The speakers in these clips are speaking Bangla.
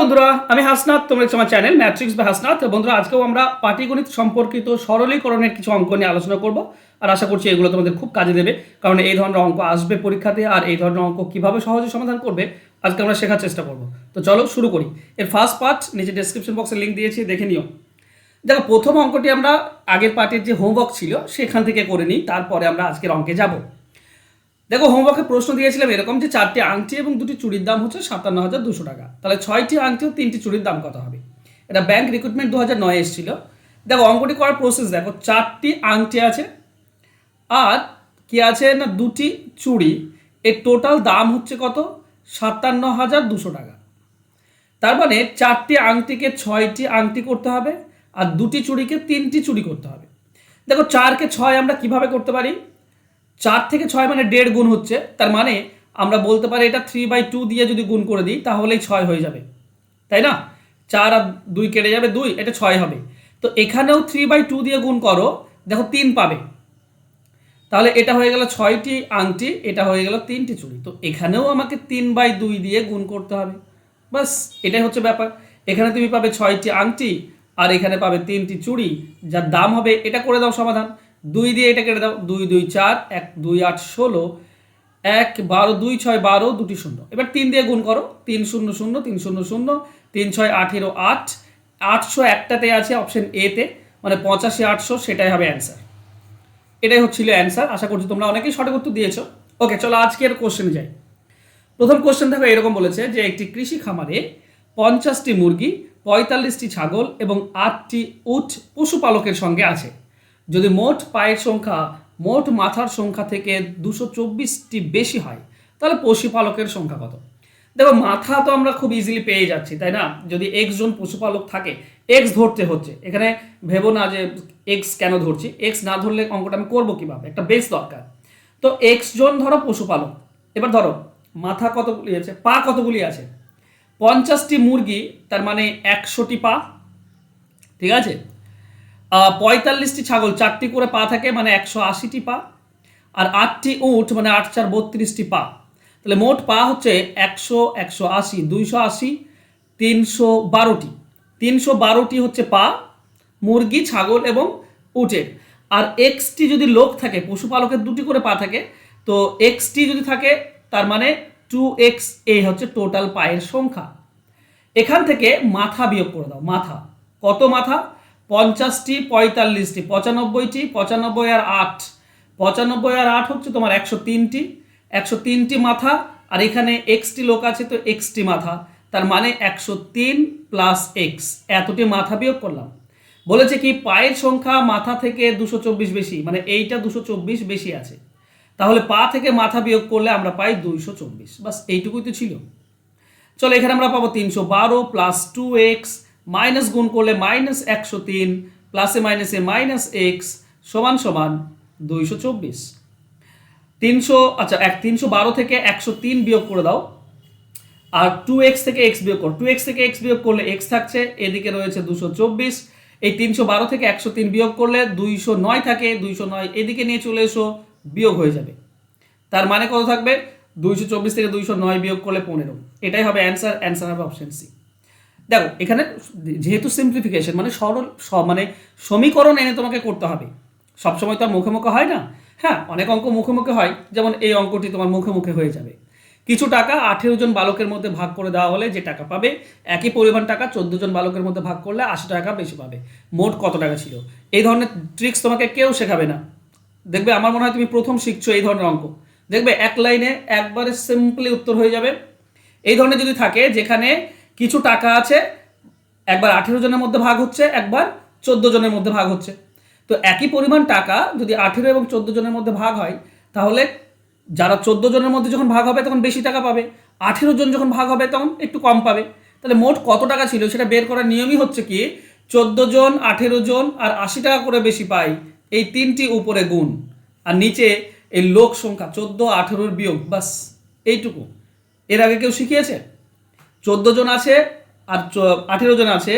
বন্ধুরা, আমি হাসনাত, তোমরা দেখছো আমার চ্যানেল ম্যাট্রিক্স বা হাসনাত। বন্ধুরা, আজকেও আমরা পাটিগণিত সম্পর্কিত সরলীকরণের কিছু অঙ্ক নিয়ে আলোচনা করব। আর আশা করছি এগুলো তোমাদের খুব কাজে দেবে, কারণ এই ধরনের অঙ্ক আসবে পরীক্ষাতে। আর এই ধরনের অঙ্ক কিভাবে সহজে সমাধান করবে আজকে আমরা শেখার চেষ্টা করব। তো চলো শুরু করি। এর ফার্স্ট পার্ট নিচে ডেসক্রিপশন বক্সে লিঙ্ক দিয়েছি, দেখে নিও। দেখো, প্রথম অঙ্কটি আমরা আগের পার্টের যে হোমওয়ার্ক ছিল সেখান থেকে করে নিই, তারপরে আমরা আজকের অঙ্কে যাব। দেখো, হোমওয়ার্কে প্রশ্ন দিয়েছিলাম এরকম যে 4টি আংটি এবং 2টি চুড়ির দাম হচ্ছে 57,200 টাকা। তাহলে 6টি আংটি ও 3টি চুড়ির দাম কত হবে? এটা ব্যাংক রিক্রুটমেন্ট 2009 এসেছিল। দেখো, অঙ্কটি করার প্রসেস দেখো, 4টি আংটি আছে আর কি আছে না 2টি চুড়ি। এর টোটাল দাম হচ্ছে কত? 57,200 টাকা। তার মানে 4টি আংটিকে 6টি আংটি করতে হবে আর 2টি চুড়িকে 3টি চুড়ি করতে হবে। দেখো, 4কে 6 আমরা কিভাবে করতে পারি? 4 থেকে 6 মানে 1.5 গুণ হচ্ছে, তার মানে আমরা বলতে পারি এটা 3/2 দিয়ে যদি গুণ করে দিই তাহলেই 6 হয়ে যাবে, তাই না? 4 আর 2 কেটে যাবে, 2, এটা 6 হবে। তো এখানেও 3/2 দিয়ে গুণ করো, দেখো 3 পাবে। তাহলে এটা হয়ে গেল 6টি আংটি, এটা হয়ে গেল 3টি চুড়ি। তো এখানেও আমাকে 3/2 দিয়ে গুণ করতে হবে। বাস, এটাই হচ্ছে ব্যাপার। এখানে তুমি পাবে 6টি আংটি আর এখানে পাবে 3টি চুড়ি, যার দাম হবে, এটা করে দাও সমাধান। 2 দিয়ে এটা কেটে দাও, 2 2 4, 1 2 8 16, 1 12 2 6 12, 2টি শূন্য। এবার 3 দিয়ে গুণ করো, 3 0 0 3 0 0, 3 6 18 8, 800 একটাতে আছে অপশন এতে, মানে 85 800, সেটাই হবে অ্যান্সার। এটাই হচ্ছিল অ্যান্সার। আশা করছি তোমরা অনেকেই সঠিক উত্তর দিয়েছো। ওকে, চলো আজকের কোশ্চেনে যাই। প্রথম কোশ্চেন দেখো এরকম বলেছে যে একটি কৃষি খামারে 50টি মুরগি, 45টি ছাগল এবং 8টি উট পশুপালকের সঙ্গে আছে। যদি মোট পায়ের সংখ্যা মোট মাথার সংখ্যা থেকে 224টি বেশি হয় তাহলে পশুপালকের সংখ্যা কত? দেখো, মাথা তো আমরা খুব ইজিলি পেয়ে যাচ্ছি, তাই না? যদি x জন পশুপালক থাকে, x ধরতে হচ্ছে, এখানে ভেবো না যে x কেন ধরছি, x না ধরলে অঙ্কটা আমি করবো কিভাবে, একটা বেস দরকার। তো x জন ধরো পশুপালক। এবার ধরো মাথা কতগুলি আছে, পা কতগুলি আছে? 50টি মুরগি, তার মানে 100টি পা, ঠিক আছে। 45টি ছাগল, 4টি করে পা থাকে, মানে 180টি পা। আর 8টি উট, মানে 8 4 32টি পা। তাহলে মোট পা হচ্ছে 100 180 280 312টি। 312টি হচ্ছে পা মুরগি, ছাগল এবং উটের। আর এক্সটি যদি লোক থাকে, পশুপালকের 2টি করে পা থাকে, তো এক্সটি যদি থাকে তার মানে 2x, এই হচ্ছে টোটাল পায়ের সংখ্যা। এখান থেকে মাথা বিয়োগ করে দাও। মাথা কত? মাথা 50টি 45টি 95টি, 95 আর 8, 95 আর 8 হচ্ছে তোমার 103টি। 103টি মাথা, আর এখানে এক্সটি লোক আছে তো এক্সটি মাথা, তার মানে 103 প্লাস এক্স, এতটি মাথা বিয়োগ করলাম। বলেছে কি পায়ের সংখ্যা মাথা থেকে 224 বেশি, মানে এইটা 224 বেশি আছে। তাহলে পা থেকে মাথা বিয়োগ করলে আমরা পাই 224। বাস, এইটুকুই তো ছিল। চলো, এখানে আমরা পাবো 312 প্লাস 2x, মাইনাস গুণ করলে মাইনাস 103, প্লাসে মাইনাসে মাইনাস এক্স সমান সমান 224। 312 থেকে 103 বিয়োগ করে দাও, আর 2x থেকে x বিয়োগ করো। 2x থেকে x বিয়োগ করলে x থাকছে, এদিকে রয়েছে 224। এই 312 থেকে 103 বিয়োগ করলে 209 থাকে, 209 এদিকে নিয়ে চলে এসো, বিয়োগ হয়ে যাবে। তার মানে কত থাকবে? 224 থেকে 209 বিয়োগ করলে 15। এটাই হবে অ্যান্সার। অ্যান্সার হবে অপশন সি। দেখো, এখানে যেহেতু সিম্পলিফিকেশন মানে সরল, মানে সমীকরণ এনে তোমাকে করতে হবে, সবসময় তো আর মুখে মুখে হয় না। হ্যাঁ, অনেক অঙ্ক মুখে মুখে হয়, যেমন এই অঙ্কটি তোমার মুখে মুখে হয়ে যাবে। কিছু টাকা 18 জন বালকের মধ্যে ভাগ করে দেওয়া হলে যে টাকা পাবে, একই পরিমাণ টাকা 14 জন বালকের মধ্যে ভাগ করলে 80 টাকা বেশি পাবে। মোট কত টাকা ছিল? এই ধরনের ট্রিক্স তোমাকে কেউ শেখাবে না। দেখবে, আমার মনে হয় তুমি প্রথম শিখছো এই ধরনের অঙ্ক। দেখবে এক লাইনে একবারে সিম্পলি উত্তর হয়ে যাবে। এই ধরনের যদি থাকে যেখানে কিছু টাকা আছে, একবার 18 জনের মধ্যে ভাগ হচ্ছে, একবার 14 জনের মধ্যে ভাগ হচ্ছে, তো একই পরিমাণ টাকা যদি 18 এবং 14 জনের মধ্যে ভাগ হয়, তাহলে যারা 14 জনের মধ্যে যখন ভাগ হবে তখন বেশি টাকা পাবে, 18 জন যখন ভাগ হবে তখন একটু কম পাবে। তাহলে মোট কত টাকা ছিল সেটা বের করার নিয়মই হচ্ছে কি 14 জন 18 জন আর 80 টাকা করে বেশি পাই, এই তিনটি উপরে গুণ, আর নিচে এই লোক সংখ্যা 14 18 বিয়োগ, বাস এইটুকু। এর আগে কেউ শিখিয়েছে? 14 জন আছে আর 18 জন আছে,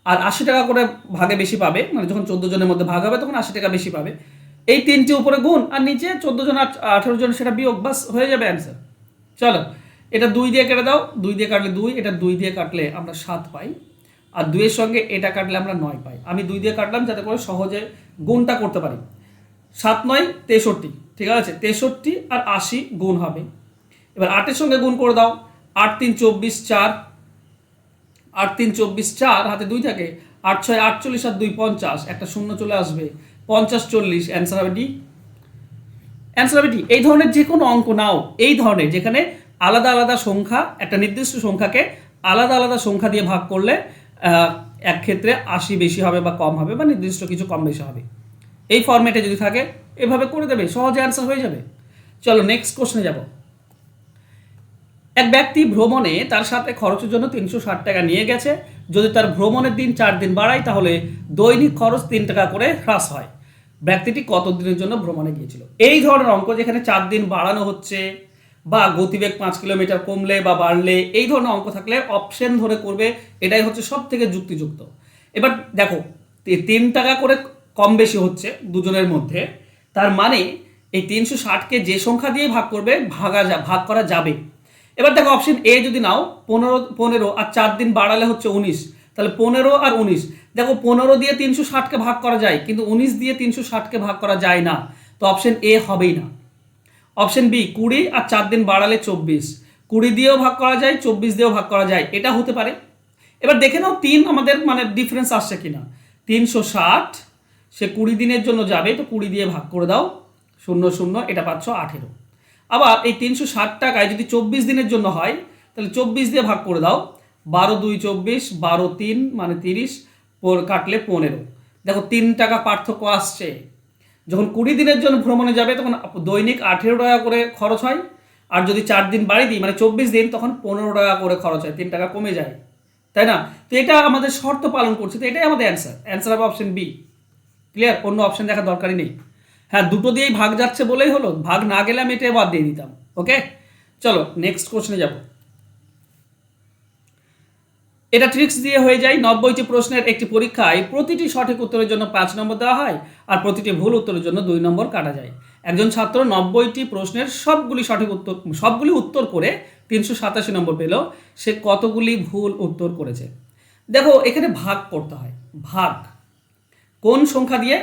আর 80 টাকা করে ভাগে বেশি পাবে, মানে যখন 14 জনের মধ্যে ভাগ হবে তখন 80 টাকা বেশি পাবে। এই তিনটি উপরে গুণ আর নিচে 14 জন আর 18 জন সেটা বিয়োগ, বাস হয়ে যাবে অ্যান্সার। চলো, এটা 2 দিয়ে কেটে দাও, 2 দিয়ে কাটলে 2, এটা 2 দিয়ে কাটলে আমরা 7 পাই, আর 2 এর সঙ্গে এটা কাটলে আমরা 9 পাই। আমি 2 দিয়ে কাটলাম যাতে করে সহজে গুণটা করতে পারি। 7 9 63, ঠিক আছে, 63 আর 80 গুণ হবে। এবার 8-এর সঙ্গে গুণ করে দাও, 8 3 24 4, 8 3 24 4, হাতে 2 থাকে, 8 6 48 আর 2 50, একটা শূন্য চলে আসবে, 50 40, অ্যান্সার হবে ডি। অ্যান্সার হবে ডি। এই ধরনের যে কোনো অঙ্ক নাও, এই ধরনের যেখানে আলাদা আলাদা সংখ্যা, একটা নির্দিষ্ট সংখ্যাকে আলাদা আলাদা সংখ্যা দিয়ে ভাগ করলে এক ক্ষেত্রে 80 বেশি হবে বা কম হবে, বা নির্দিষ্ট কিছু কম বেশি হবে, এই ফরম্যাটে যদি থাকে এভাবে করে দেবে, সহজে অ্যান্সার হয়ে যাবে। চলো নেক্সট কোশ্চেনে যাব। এক ব্যক্তি ভ্রমণে তার সাথে খরচের জন্য 360 টাকা নিয়ে গেছে। যদি তার ভ্রমণের দিন 4 দিন বাড়ায় তাহলে দৈনিক খরচ 3 টাকা করে হ্রাস হয়। ব্যক্তিটি কত দিনের জন্য ভ্রমণে গিয়েছিল? এই ধরনের অঙ্ক যেখানে 4 দিন বাড়ানো হচ্ছে বা গতিবেগ 5 কিলোমিটার কমলে বা বাড়লে, এই ধরনের অঙ্ক থাকলে অপশন ধরে করবে, এটাই হচ্ছে সব থেকে যুক্তিযুক্ত। এবার দেখো 3 টাকা করে কম বেশি হচ্ছে দুজনের মধ্যে, তার মানে এই 360কে যে সংখ্যা দিয়ে ভাগ করবে ভাগ করা যাবে। এবার দেখো অপশন এ যদি নাও, 15 আর 4 দিন বাড়ালে হচ্ছে 19, তাহলে 15 আর 19, দেখো 15 দিয়ে 360কে ভাগ করা যায়, কিন্তু 19 দিয়ে 360কে ভাগ করা যায় না, তো অপশন এ হবেই না। অপশন বি 20 আর 4 দিন বাড়ালে 24, 20 দিয়েও ভাগ করা যায়, 24 দিয়েও ভাগ করা যায়, এটা হতে পারে। এবার দেখে নাও 3 আমাদের মানে ডিফারেন্স আসছে কিনা। 360 সে 20 দিনের জন্য যাবে, তো 20 দিয়ে ভাগ করে দাও, 0 0, এটা পাচ্ছ 18। আবার এই 360 টাকায় যদি 24 দিনের জন্য হয়, তাহলে 24 দিয়ে ভাগ করে দাও, 12 2 24, 12 3 মানে 30, কাটলে 15। দেখো 3 টাকা পার্থক্য আসছে। যখন 20 দিনের জন্য ভ্রমণে যাবে তখন দৈনিক 18 টাকা করে খরচ হয়, আর যদি 4 দিন বাড়িয়ে দিই মানে 24 দিন, তখন 15 টাকা করে খরচ হয়, 3 টাকা কমে যায়, তাই না? তো এটা আমাদের শর্ত পালন করছে, তো এটাই আমাদের অ্যান্সার হবে অপশন বি। ক্লিয়ার? অন্য অপশন দেখার দরকারই নেই। হ্যাঁ, দুটো দিয়েই ভাগ যাচ্ছে বলেই হলো, ভাগ না গেলে আমি এটা বাদ দিয়ে দিতাম। ওকে, চলো নেক্সট কোশ্চেনে যাব। এটা ট্রিক্স দিয়ে হয়ে যায়। 90টি প্রশ্নের একটি পরীক্ষায় প্রতিটি সঠিক উত্তরের জন্য 5 নম্বর দেওয়া হয়, আর প্রতিটি ভুল উত্তরের জন্য 2 নম্বর কাটা যায়। একজন ছাত্র 90টি প্রশ্নের সবগুলি উত্তর করে 387 নম্বর পেল, সে কতগুলি ভুল উত্তর করেছে? দেখো এখানে ভাগ করতে হয়। ভাগ কোন সংখ্যা দিয়ে?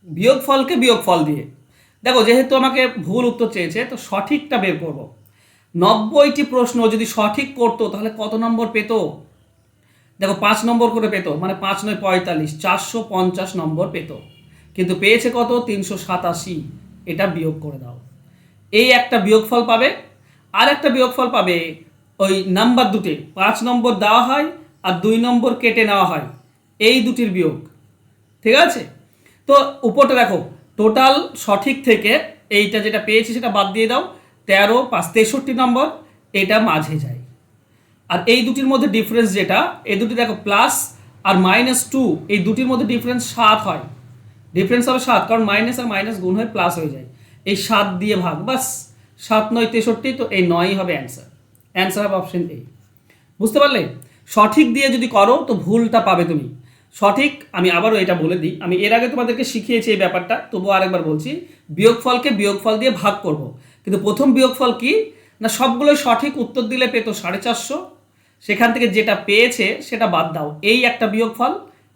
বিয়োগফলকে বিয়োগফল দিয়ে। দেখো যেহেতু আমাকে ভুল উত্তর চেয়েছে, তো সঠিকটা বের করব। 90টি প্রশ্ন যদি সঠিক করতো তাহলে কত নম্বর পেত? দেখো 5 নম্বর করে পেত, মানে 5 9 45, 450 নম্বর পেত, কিন্তু পেয়েছে কত? 387। এটা বিয়োগ করে দাও, এই একটা বিয়োগফল পাবে, আর একটা বিয়োগফল পাবে ওই নাম্বার দুটি, 5 নম্বর দেওয়া হয় আর 2 নম্বর কেটে নেওয়া হয়, এই দুটির বিয়োগ। ঠিক আছে? তো উপরটা দেখো, টোটাল সঠিক থেকে এইটা যেটা পেয়েছি সেটা বাদ দিয়ে দাও, 13 5 63 নম্বর, এটা মাঝে যায়। আর এই দুটির মধ্যে ডিফারেন্স যেটা, এই দুটি দেখো প্লাস আর -2, এই দুটির মধ্যে ডিফারেন্স 7 হয়, ডিফারেন্স হবে 7, কারণ মাইনাস আর মাইনাস গুণ হয়ে প্লাস হয়ে যায়। এই 7 দিয়ে ভাগ, বাস 7 9 63, তো এই 9ই হবে অ্যান্সার হবে অপশন এ। বুঝতে পারলে? সঠিক দিয়ে যদি করো তো ভুলটা পাবে তুমি। সঠিক, আমি আবারও এটা বলে দিই, আমি এর আগে তোমাদেরকে শিখিয়েছি এই ব্যাপারটা, তবুও আরেকবার বলছি। বিয়োগফলকে বিয়োগফল দিয়ে ভাগ করব, কিন্তু প্রথম বিয়োগফল কি না, সবগুলো সঠিক উত্তর দিলে পেত 450, সেখান থেকে যেটা পেয়েছে সেটা বাদ দাও, এই একটা বিয়োগফল,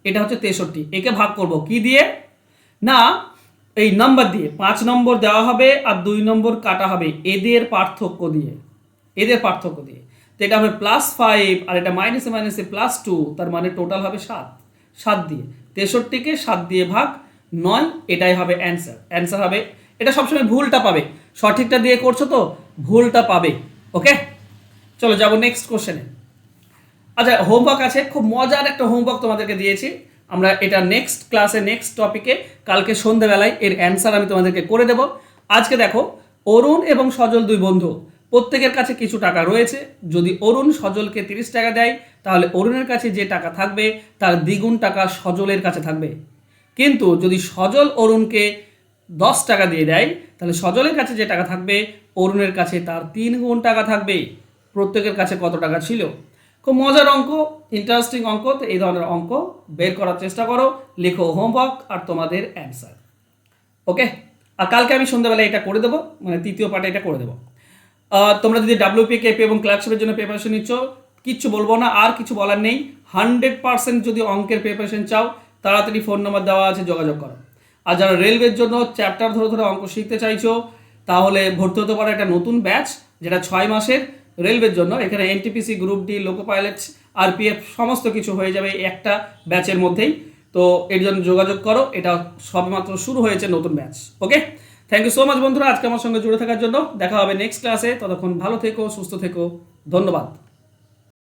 এটা হচ্ছে 63, একে ভাগ করব কি দিয়ে না, এই নাম্বার দিয়ে। 5 নম্বর দেওয়া হবে আর 2 নম্বর কাটা হবে, এদের পার্থক্য দিয়ে, তো এটা হবে +5, আর এটা মাইনাসে মাইনাসে +2, তার মানে টোটাল হবে 7 দিয়ে 63কে 7 দিয়ে ভাগ 9, এটাই হবে অ্যান্সার হবে। এটা সবসময় ভুলটা পাবে, সঠিকটা দিয়ে করছো তো ভুলটা পাবে। ওকে, চলো যাবো নেক্সট কোশ্চেনে। আচ্ছা, হোমওয়ার্ক আছে, খুব মজার একটা হোমওয়ার্ক তোমাদেরকে দিয়েছি। আমরা এটা নেক্সট ক্লাসে নেক্সট টপিকে কালকে সন্ধ্যেবেলায় এর অ্যান্সার আমি তোমাদেরকে করে দেব। আজকে দেখো, অরুণ এবং সজল 2 বন্ধু, প্রত্যেকের কাছে কিছু টাকা রয়েছে। যদি অরুণ সজলকে 30 টাকা দেয়, তাহলে অরুণের কাছে যে টাকা থাকবে তার দ্বিগুণ টাকা সজলের কাছে থাকবে। কিন্তু যদি সজল অরুণকে 10 টাকা দিয়ে দেয়, তাহলে সজলের কাছে যে টাকা থাকবে অরুণের কাছে তার 3 গুণ টাকা থাকবে। প্রত্যেকের কাছে কত টাকা ছিল? খুব মজার অঙ্ক, ইন্টারেস্টিং অঙ্ক। তো এই ধরনের অঙ্ক বের করার চেষ্টা করো, লেখো হোমওয়ার্ক আর তোমাদের অ্যান্সার। ওকে, আর কালকে আমি সন্ধ্যাবেলায় এটা করে দেবো, মানে তৃতীয় পার্টে এটা করে দেবো। তোমরা যদি ডাব্লিউপি কেপি এবং ক্লার্কশিপের জন্য প্রিপারেশন নিচ্ছ, কিচ্ছু বলবো না, আর কিছু বলার নেই। 100% যদি অঙ্কের প্রিপারেশন চাও, তাড়াতাড়ি ফোন নাম্বার দেওয়া আছে, যোগাযোগ করো। আর যারা রেলওয়ের জন্য চ্যাপ্টার ধরে ধরে অঙ্ক শিখতে চাইছো, তাহলে ভর্তি হতে পারো একটা নতুন ব্যাচ, যেটা 6 মাসের রেলওয়ের জন্য। এখানে NTPC, group D, loco pilot, RPF সমস্ত কিছু হয়ে যাবে একটা ব্যাচের মধ্যেই। তো এর জন্য যোগাযোগ করো, এটা সবেমাত্র শুরু হয়েছে নতুন batch. Okay, thank you so much বন্ধুরা আজকে আমার সঙ্গে জুড়ে থাকার জন্য। দেখা হবে নেক্সট ক্লাসে, ততক্ষণ ভালো থেকো, সুস্থ থেকো, ধন্যবাদ।